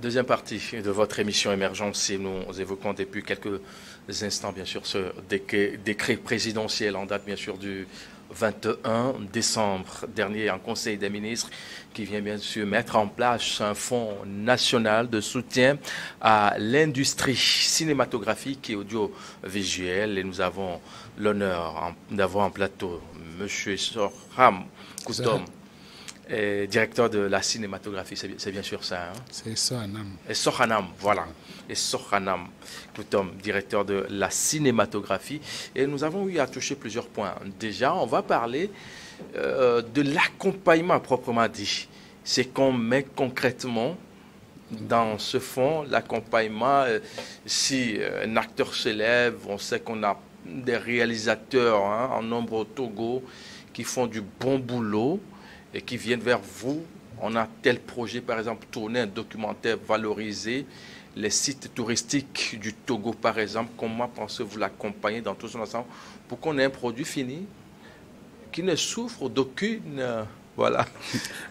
Deuxième partie de votre émission Émergence, et nous évoquons depuis quelques instants, bien sûr, ce décret présidentiel en date, bien sûr, du 21 décembre dernier en Conseil des ministres qui vient bien sûr mettre en place un fonds national de soutien à l'industrie cinématographique et audiovisuelle. Et nous avons l'honneur d'avoir en plateau M. Soham Koutom, directeur de la cinématographie, c'est bien sûr ça. Hein? C'est Sohanam. Et Sohanam, voilà. Et Sohanam Koutom, directeur de la cinématographie. Et nous avons eu à toucher plusieurs points. Déjà, on va parler de l'accompagnement proprement dit. C'est qu'on met concrètement dans ce fonds l'accompagnement. Si un acteur s'élève, on sait qu'on a des réalisateurs en nombre au Togo qui font du bon boulot et qui viennent vers vous. On a tel projet, par exemple, tourner un documentaire valorisé, les sites touristiques du Togo, par exemple. Comment pensez-vous l'accompagner dans tout son ensemble pour qu'on ait un produit fini qui ne souffre d'aucune... voilà.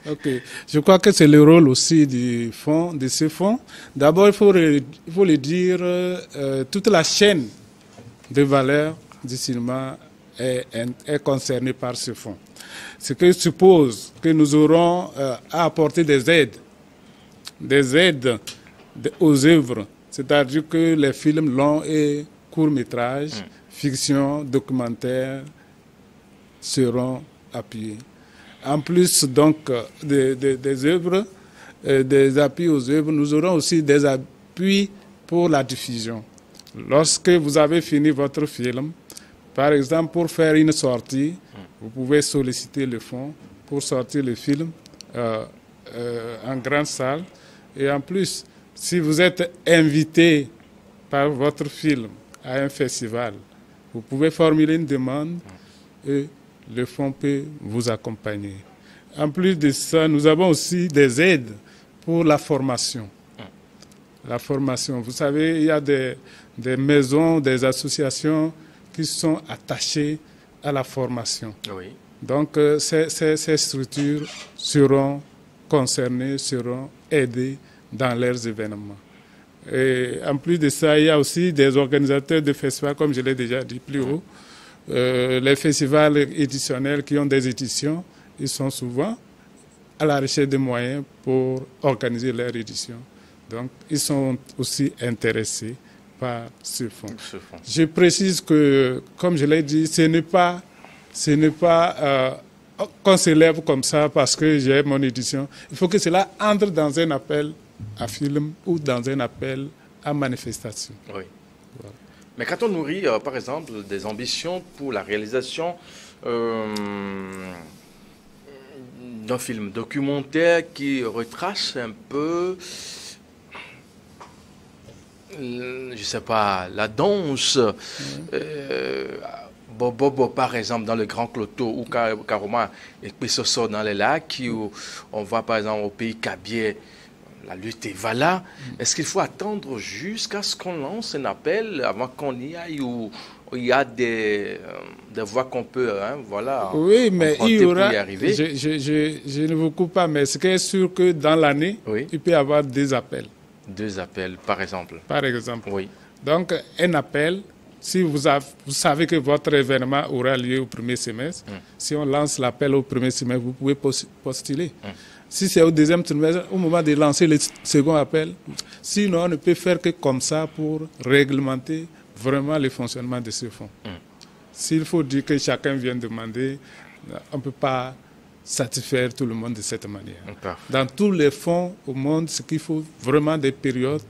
Ok. Je crois que c'est le rôle aussi du fonds, de ce fonds. D'abord, il faut le dire, toute la chaîne de valeur du cinéma est concernée par ce fonds. Ce qui suppose que nous aurons à apporter des aides aux œuvres, c'est-à-dire que les films longs et courts-métrages, fiction, documentaires seront appuyés. En plus donc des œuvres, des appuis aux œuvres, nous aurons aussi des appuis pour la diffusion. Lorsque vous avez fini votre film, par exemple pour faire une sortie, vous pouvez solliciter le fonds pour sortir le film en grande salle. Et en plus, si vous êtes invité par votre film à un festival, vous pouvez formuler une demande et le fonds peut vous accompagner. En plus de ça, nous avons aussi des aides pour la formation. La formation, vous savez, il y a des maisons, des associations qui sont attachées à la formation. Oui. Donc, ces structures seront concernées, seront aidées dans leurs événements. Et en plus de ça, il y a aussi des organisateurs de festivals, comme je l'ai déjà dit plus haut. Les festivals éditionnels qui ont des éditions, ils sont souvent à la recherche de moyens pour organiser leur édition. Donc, ils sont aussi intéressés par ce fonds. Je précise que, comme je l'ai dit, ce n'est pas qu'on se lève comme ça parce que j'ai mon édition. Il faut que cela entre dans un appel à film ou dans un appel à manifestation. Oui. Voilà. Mais quand on nourrit, par exemple, des ambitions pour la réalisation d'un film documentaire qui retrace un peu, je ne sais pas, la danse, Bobo, par exemple, dans le Grand Cloto, ou Karoma et Pissoso dans les lacs, où on va, par exemple, au pays Kabier, la lutte est voilà. Est-ce qu'il faut attendre jusqu'à ce qu'on lance un appel avant qu'on y aille, ou il y a des voies qu'on peut, voilà. Oui, mais il y aura, pour y arriver. Je ne vous coupe pas, mais ce qui est sûr que dans l'année, oui, il peut y avoir deux appels. Deux appels, par exemple. Par exemple. Oui. Donc, un appel, si vous savez que votre événement aura lieu au premier semestre, si on lance l'appel au premier semestre, vous pouvez postuler. Si c'est au deuxième semestre, au moment de lancer le second appel, sinon on ne peut faire que comme ça pour réglementer vraiment le fonctionnement de ce fonds. S'il faut dire que chacun vient demander, on ne peut pas satisfaire tout le monde de cette manière. Dans tous les fonds au monde, ce qu'il faut vraiment des périodes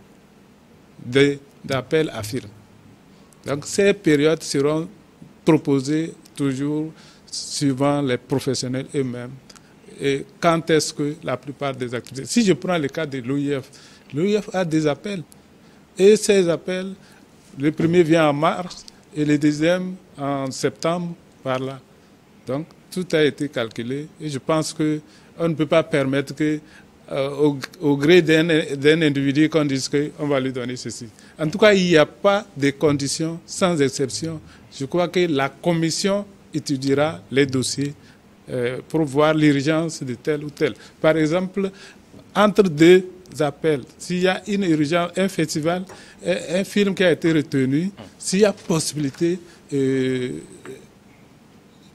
d'appel à firme. Donc ces périodes seront proposées toujours suivant les professionnels eux-mêmes. Et quand est-ce que la plupart des activités... Si je prends le cas de l'OIF a des appels. Et ces appels, le premier vient en mars et le deuxième en septembre, par là. Donc, tout a été calculé. Et je pense qu'on ne peut pas permettre que, au gré d'un individu, qu'on dise qu'on va lui donner ceci. En tout cas, il n'y a pas de conditions sans exception. Je crois que la commission étudiera les dossiers pour voir l'urgence de tel ou tel. Par exemple, entre deux appelle, s'il y a une urgence, un festival, un film qui a été retenu, s'il y a possibilité,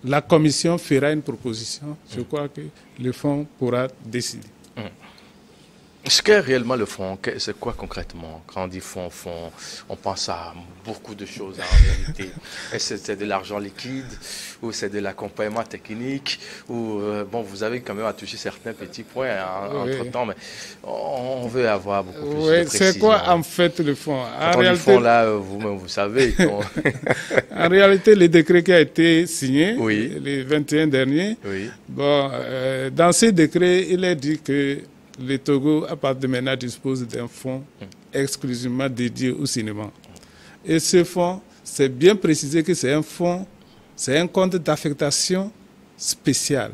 la commission fera une proposition. Je crois que le fonds pourra décider. Ce qu'est réellement le fonds, c'est quoi concrètement? Quand on dit fonds, on pense à beaucoup de choses en réalité. Est-ce que c'est de l'argent liquide ou c'est de l'accompagnement technique ou bon, vous avez quand même à toucher certains petits points entre-temps, mais on veut avoir beaucoup plus de précision. C'est quoi en fait le fonds? Quand on dit fonds, là, vous-même, vous savez. En réalité, le décret qui a été signé, oui, le 21 dernier, oui, bon, dans ce décret, il est dit que le Togo, à partir de maintenant, dispose d'un fonds exclusivement dédié au cinéma. Et ce fonds, c'est bien précisé que c'est un fonds, c'est un compte d'affectation spécial.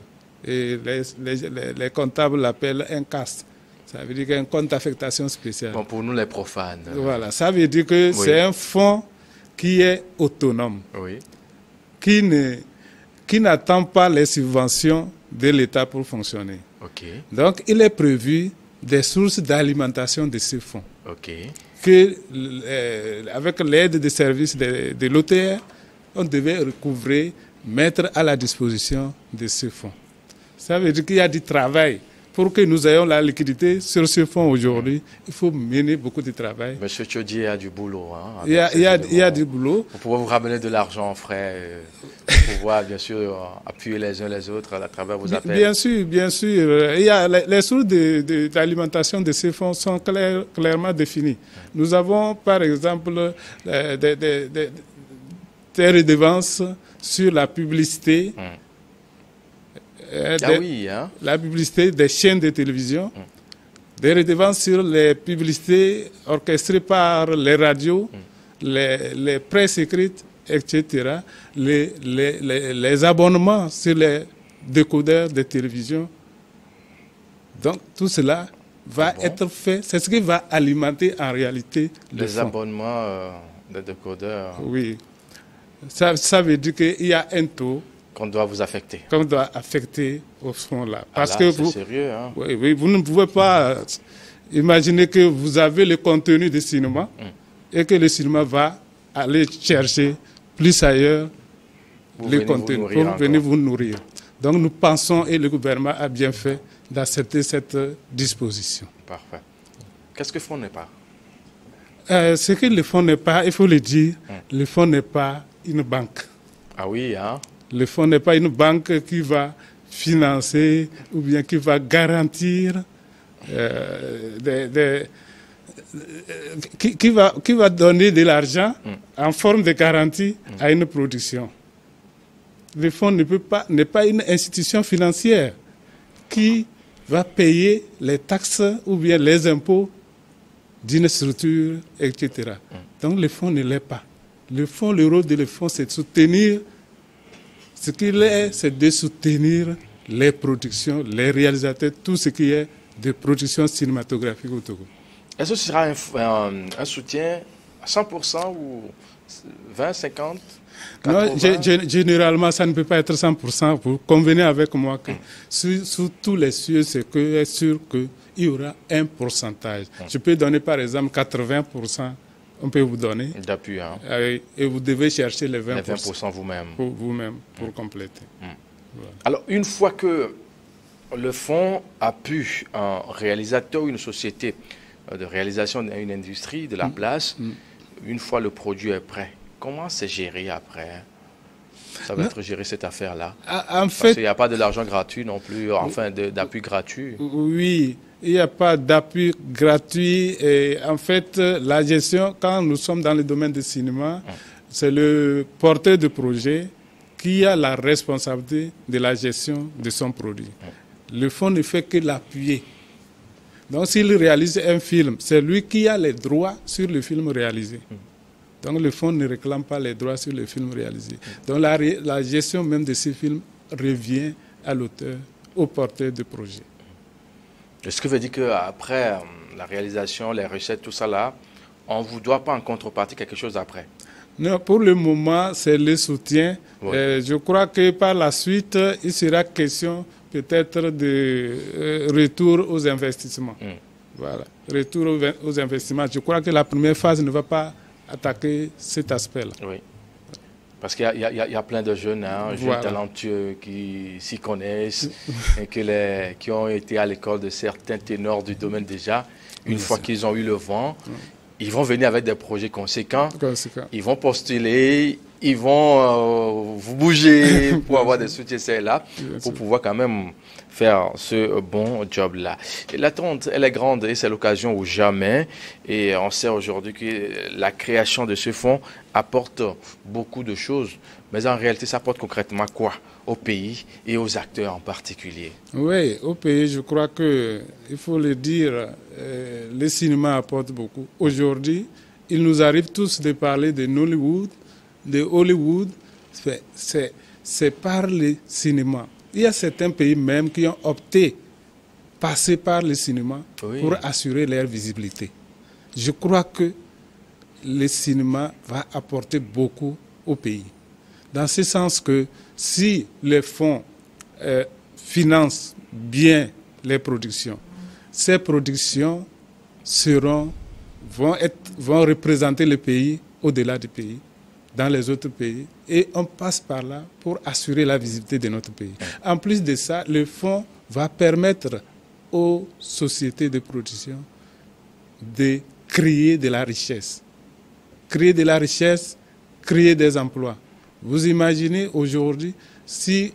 Et les comptables l'appellent un CAS. Ça veut dire qu'un compte d'affectation spécial. Bon, pour nous, les profanes. Voilà, ça veut dire que c'est un fonds qui est autonome, qui n'attend pas les subventions de l'État pour fonctionner. Okay. Donc, il est prévu des sources d'alimentation de ces fonds. Que, avec l'aide des services de l'OTR, on devait recouvrer, mettre à la disposition de ces fonds. Ça veut dire qu'il y a du travail. Pour que nous ayons la liquidité sur ce fonds aujourd'hui, il faut mener beaucoup de travail. Monsieur Tchodié a du boulot. Hein, il y a du boulot. Pour pouvoir vous ramener de l'argent en frais, pour pouvoir bien sûr appuyer les uns les autres à travers vos appels. Bien sûr, bien sûr. Il y a les sources d'alimentation de ces fonds sont clairement définies. Nous avons par exemple des redevances sur la publicité. La publicité des chaînes de télévision, des redevances sur les publicités orchestrées par les radios, les presses écrites, etc., les abonnements sur les décodeurs de télévision. Donc tout cela va être fait, c'est ce qui va alimenter en réalité le fonds. Abonnements de décodeurs. Oui, ça veut dire qu'il y a un taux qu'on doit vous affecter. Qu'on doit affecter au fonds-là. Parce que c'est sérieux, hein? Oui, vous ne pouvez pas imaginer que vous avez le contenu du cinéma et que le cinéma va aller chercher plus ailleurs le contenu pour venir vous nourrir. Donc nous pensons, et le gouvernement a bien fait, d'accepter cette disposition. Parfait. Qu'est-ce que le fonds n'est pas? Ce que le fonds n'est pas, il faut le dire, le fonds n'est pas une banque. Ah oui, hein? Le fonds n'est pas une banque qui va financer ou bien qui va garantir, qui va donner de l'argent en forme de garantie à une production. Le fonds n'est pas une institution financière qui va payer les taxes ou bien les impôts d'une structure, etc. Donc le fonds ne l'est pas. Le rôle de le fonds, c'est de soutenir. Ce qu'il est, c'est de soutenir les productions, les réalisateurs, tout ce qui est de production cinématographique au Togo. Est-ce que ce sera un soutien à 100% ou 20, 50, 80? Non, généralement, ça ne peut pas être 100%. Vous convenez avec moi que sous tous les cieux, c'est sûr qu'il y aura un pourcentage. Je peux donner par exemple 80%. On peut vous donner d'appui, hein. Et vous devez chercher les 20%, les 20% vous-même. Pour vous-même, pour compléter. Voilà. Alors, une fois que le fonds appuie un réalisateur ou une société de réalisation d'une industrie de la place, une fois le produit est prêt, comment c'est géré après? Ça va être géré cette affaire-là? Parce qu'il n'y a pas de l'argent gratuit non plus, enfin d'appui gratuit. Oui. Il n'y a pas d'appui gratuit. Et en fait, la gestion, quand nous sommes dans le domaine du cinéma, c'est le porteur de projet qui a la responsabilité de la gestion de son produit. Le fonds ne fait que l'appuyer. Donc, s'il réalise un film, c'est lui qui a les droits sur le film réalisé. Donc, le fonds ne réclame pas les droits sur le film réalisé. Donc, la gestion même de ce film revient à l'auteur, au porteur de projet. Ce qui veut dire qu'après la réalisation, les recettes, tout ça là, on ne vous doit pas en contrepartie quelque chose après? Non, pour le moment, c'est le soutien. Je crois que par la suite, il sera question peut-être de retour aux investissements. Voilà. Retour aux investissements. Je crois que la première phase ne va pas attaquer cet aspect-là. Oui. Parce qu'il y a plein de jeunes, jeunes talentueux qui s'y connaissent et qui ont été à l'école de certains ténors du domaine déjà. Une fois qu'ils ont eu le vent, ils vont venir avec des projets conséquents. Ils vont postuler, ils vont vous bouger pour avoir des soutiens là, pour pouvoir quand même faire ce bon job-là. Et l'attente, elle est grande et c'est l'occasion ou jamais. Et on sait aujourd'hui que la création de ce fonds apporte beaucoup de choses. Mais en réalité, ça apporte concrètement quoi au pays et aux acteurs en particulier? Oui, au pays, je crois que, il faut le dire, le cinéma apporte beaucoup. Aujourd'hui, il nous arrive tous de parler de Nollywood, de Hollywood. C'est par le cinéma. Il y a certains pays même qui ont opté passer par le cinéma pour assurer leur visibilité. Je crois que le cinéma va apporter beaucoup au pays. Dans ce sens que si les fonds financent bien les productions, ces productions vont représenter le pays au-delà du pays, dans les autres pays, et on passe par là pour assurer la visibilité de notre pays. En plus de ça, le fonds va permettre aux sociétés de production de créer de la richesse. Créer de la richesse, créer des emplois. Vous imaginez aujourd'hui, si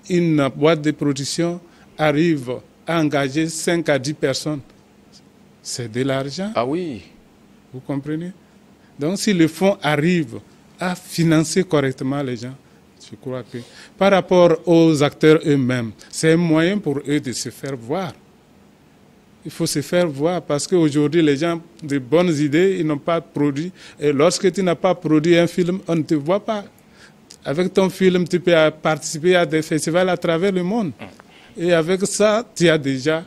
une boîte de production arrive à engager 5 à 10 personnes, c'est de l'argent. Ah oui. Vous comprenez? Donc si le fonds arrive à financer correctement les gens, je crois que par rapport aux acteurs eux-mêmes, c'est un moyen pour eux de se faire voir. Il faut se faire voir parce qu'aujourd'hui, les gens ont de bonnes idées, ils n'ont pas produit. Et lorsque tu n'as pas produit un film, on ne te voit pas. Avec ton film, tu peux participer à des festivals à travers le monde. Et avec ça, tu as déjà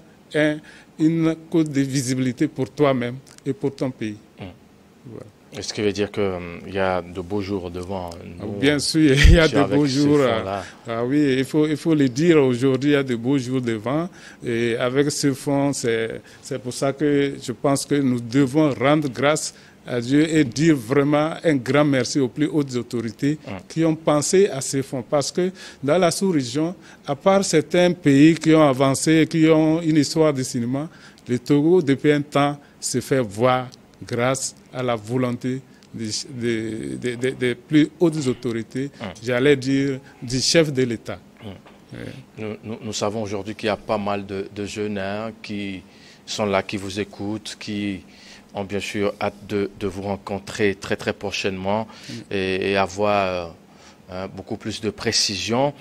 une cause de visibilité pour toi-même et pour ton pays. Voilà. Est-ce qui veut dire qu'il y a de beaux jours devant nous? Bien sûr, il y a de beaux jours. Ah oui, il faut le dire, aujourd'hui, il y a de beaux jours devant. Et avec ce fonds, c'est pour ça que je pense que nous devons rendre grâce à Dieu et dire vraiment un grand merci aux plus hautes autorités qui ont pensé à ces fonds. Parce que dans la sous-région, à part certains pays qui ont avancé, qui ont une histoire de cinéma, le Togo, depuis un temps, se fait voir grâce à la volonté des plus hautes autorités, j'allais dire du chef de l'État. Nous savons aujourd'hui qu'il y a pas mal de jeunes qui sont là, qui vous écoutent, qui ont bien sûr hâte de vous rencontrer très très prochainement et avoir beaucoup plus de précision.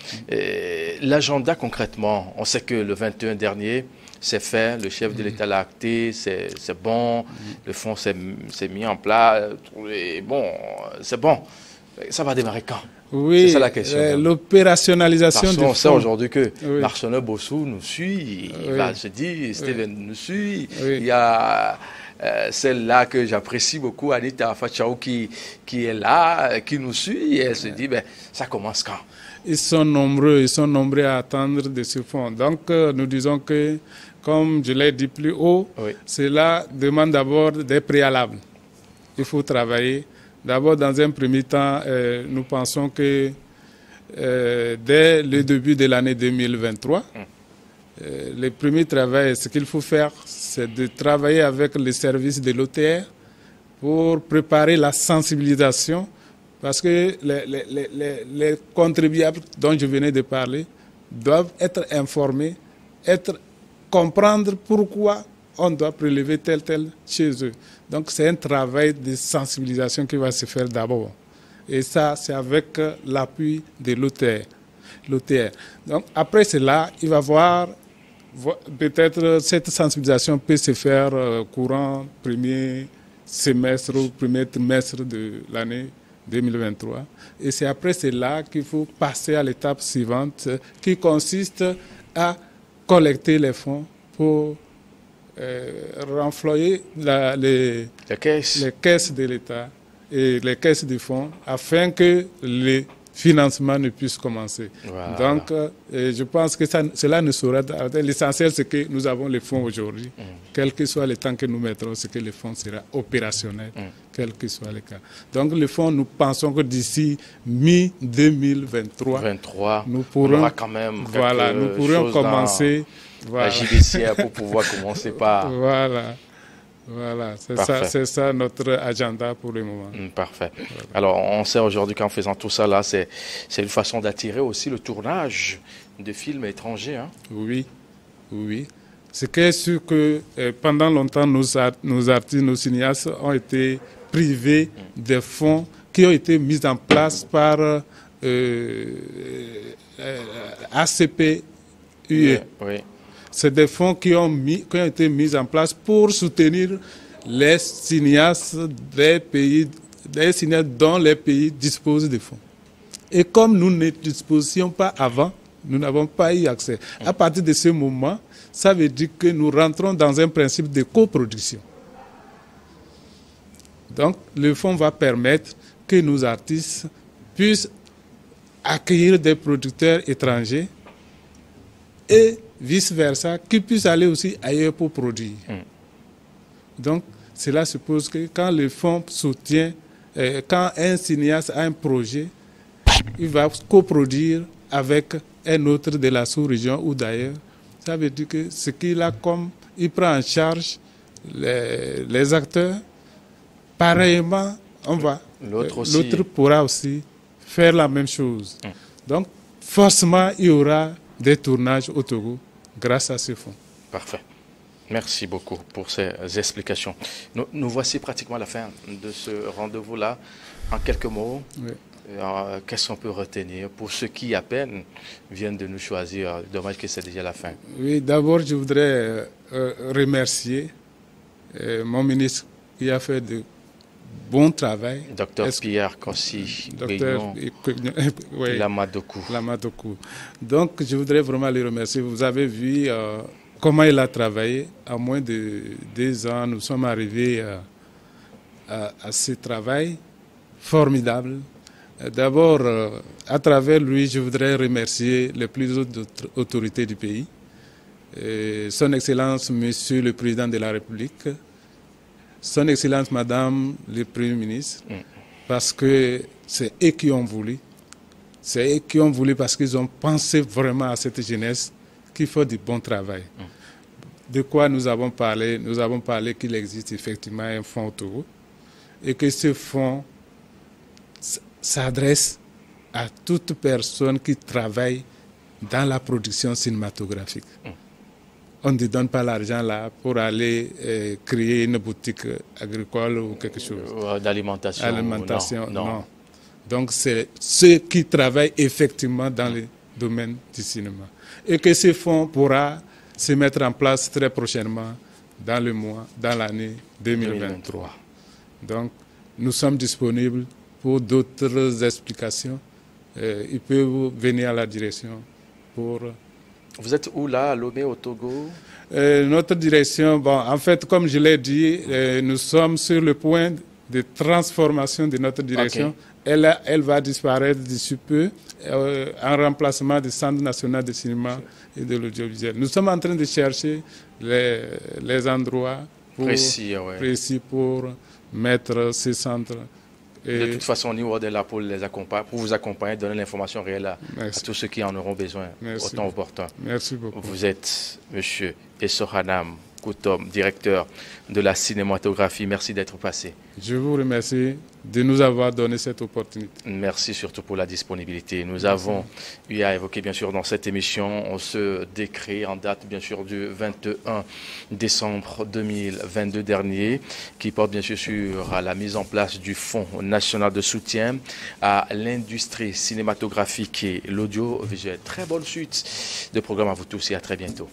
L'agenda concrètement, on sait que le 21 dernier, c'est fait, le chef de l'État l'a acté, c'est bon, le fonds s'est mis en place, et bon, c'est bon. Ça va démarrer quand? Oui, c'est ça la question. L'opérationnalisation du fonds. On sait aujourd'hui que Marcelin Bossou nous suit, il va se dire, Steven nous suit, il y a celle-là que j'apprécie beaucoup, Anita Fatchaou, qui est là, qui nous suit, et elle se dit, ça commence quand? Ils sont nombreux à attendre de ce fonds. Donc, nous disons que, comme je l'ai dit plus haut, cela demande d'abord des préalables. Il faut travailler. D'abord, dans un premier temps, nous pensons que dès le début de l'année 2023, le premier travail, ce qu'il faut faire, c'est de travailler avec les services de l'OTR pour préparer la sensibilisation. Parce que les contribuables dont je venais de parler doivent être informés, comprendre pourquoi on doit prélever tel chez eux. Donc c'est un travail de sensibilisation qui va se faire d'abord. Et ça, c'est avec l'appui de l'OTR. Donc après cela, il va voir, peut-être cette sensibilisation peut se faire courant premier semestre ou premier trimestre de l'année 2023. Et c'est après cela qu'il faut passer à l'étape suivante qui consiste à collecter les fonds pour renflouer les caisses de l'État et les caisses du fonds afin que le financement ne puisse commencer. Voilà. Donc, je pense que cela ne sera... L'essentiel, c'est que nous avons les fonds aujourd'hui. Quel que soit le temps que nous mettrons, c'est que le fonds sera opérationnel, quel que soit le cas. Donc, le fonds, nous pensons que d'ici mi-2023, nous pourrons, on aura quand même nous pourrons commencer... La judiciaire pour pouvoir commencer par... Voilà, c'est ça notre agenda pour le moment. Parfait. Voilà. Alors, on sait aujourd'hui qu'en faisant tout ça, là, c'est une façon d'attirer aussi le tournage de films étrangers. Hein? Oui. C'est que sûr que pendant longtemps, nos artistes, nos cinéastes ont été privés des fonds qui ont été mis en place par ACP UE. Oui. C'est des fonds qui ont été mis en place pour soutenir les cinéastes des cinéastes dont les pays disposent de fonds. Et comme nous ne disposions pas avant, nous n'avons pas eu accès. À partir de ce moment, ça veut dire que nous rentrons dans un principe de coproduction. Donc, le fonds va permettre que nos artistes puissent accueillir des producteurs étrangers et vice-versa, qui puissent aller aussi ailleurs pour produire. Donc, cela suppose que quand le fonds soutient, quand un cinéaste a un projet, il va coproduire avec un autre de la sous-région ou d'ailleurs. Ça veut dire que ce qu'il a comme, il prend en charge les acteurs. Pareillement, l'autre pourra aussi faire la même chose. Donc, forcément, il y aura des tournages au Togo grâce à ce fonds. Parfait. Merci beaucoup pour ces explications. Nous voici pratiquement à la fin de ce rendez-vous-là. En quelques mots, qu'est-ce qu'on peut retenir pour ceux qui, à peine, viennent de nous choisir? Dommage que c'est déjà la fin. Oui, d'abord, je voudrais remercier mon ministre qui a fait de bon travail. Docteur Pierre Kossi Lamadokou. Donc, je voudrais vraiment le remercier. Vous avez vu comment il a travaillé. En moins de 2 ans, nous sommes arrivés à ce travail formidable. D'abord, à travers lui, je voudrais remercier les plus hautes autorités du pays. Son Excellence, Monsieur le Président de la République, Son Excellence, Madame le Premier ministre, parce que c'est eux qui ont voulu. C'est eux qui ont voulu parce qu'ils ont pensé vraiment à cette jeunesse qui fait du bon travail. De quoi nous avons parlé? Nous avons parlé qu'il existe effectivement un fonds au Togo et que ce fonds s'adresse à toute personne qui travaille dans la production cinématographique. On ne donne pas l'argent là pour aller créer une boutique agricole ou quelque chose. D'alimentation. Non. Donc c'est ceux qui travaillent effectivement dans le domaine du cinéma. Et que ce fonds pourra se mettre en place très prochainement dans l'année 2023. Donc nous sommes disponibles pour d'autres explications. Ils peuvent venir à la direction pour... Vous êtes où là, à Lomé, au Togo? Notre direction, en fait, comme je l'ai dit, nous sommes sur le point de transformation de notre direction. Okay. Elle va disparaître d'ici peu en remplacement du Centre national de cinéma et de l'audiovisuel. Nous sommes en train de chercher les endroits précis pour mettre ce centre. De toute façon, au niveau de là pour vous accompagner, donner l'information réelle à tous ceux qui en auront besoin, autant opportun. Merci beaucoup. Vous êtes M. Essohanam Koutom, directeur de la cinématographie. Merci d'être passé. Je vous remercie de nous avoir donné cette opportunité. Merci surtout pour la disponibilité. Nous avons eu à évoquer, bien sûr, dans cette émission, ce décret en date, bien sûr, du 21 décembre 2022 dernier, qui porte, bien sûr, sur la mise en place du Fonds national de soutien à l'industrie cinématographique et l'audiovisuel. Très bonne suite de programme à vous tous et à très bientôt.